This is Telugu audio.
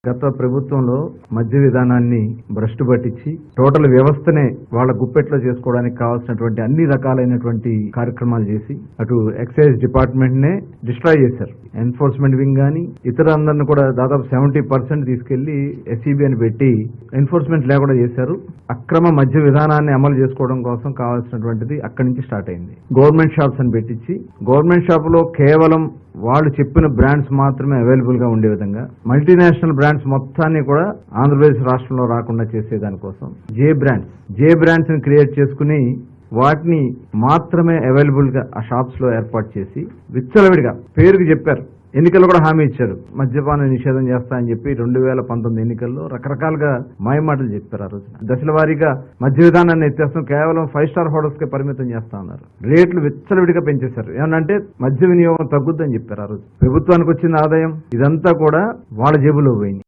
గత ప్రభుత్వంలో మద్య విధానాన్ని భ్రష్టు పట్టించి టోటల్ వ్యవస్థనే వాళ్ళ గుప్పెట్లో చేసుకోవడానికి కావాల్సినటువంటి అన్ని రకాలైనటువంటి కార్యక్రమాలు చేసి అటు ఎక్సైజ్ డిపార్ట్మెంట్ నే డిస్ట్రాయ్ చేశారు. ఎన్ఫోర్స్మెంట్ వింగ్ గానీ ఇతర అందరిని కూడా దాదాపు 70% తీసుకెళ్లి ఎస్ఈబి అని పెట్టి ఎన్ఫోర్స్మెంట్ లేకుండా చేశారు. అక్రమ మద్య విధానాన్ని అమలు చేసుకోవడం కోసం కావాల్సినటువంటిది అక్కడి నుంచి స్టార్ట్ అయింది. గవర్నమెంట్ షాప్స్ అని పెట్టించి గవర్నమెంట్ షాప్ లో కేవలం వాళ్ళు చెప్పిన బ్రాండ్స్ మాత్రమే అవైలబుల్ గా ఉండే విధంగా మల్టీనేషనల్ బ్రాండ్స్ మొత్తాన్ని కూడా ఆంధ్రప్రదేశ్ రాష్ట్రంలో రాకుండా చేసేదానికోసం జే బ్రాండ్స్ ని క్రియేట్ చేసుకుని వాటిని మాత్రమే అవైలబుల్ గా ఆ షాప్స్ లో ఏర్పాటు చేసి విచ్చలవిడిగా పేరుకి చెప్పారు. ఎన్నికల్లో కూడా హామీ ఇచ్చారు, మద్యపాన నిషేధం చేస్తా అని చెప్పి 2019 ఎన్నికల్లో రకరకాలుగా మాయమాటలు చెప్పారు. ఆ రోజున దశల వారీగా మద్య విధానాన్ని ఎత్తేస్తాం, కేవలం 5 స్టార్ హోటల్స్ కే పరిమితం చేస్తా ఉన్నారు. రేట్లు విచ్చలవిడిగా పెంచేశారు. ఏమనంటే మద్య వినియోగం తగ్గుద్దని చెప్పారు. ఆ రోజు ప్రభుత్వానికి వచ్చిన ఆదాయం ఇదంతా కూడా వాళ్ళ జేబులో పోయింది.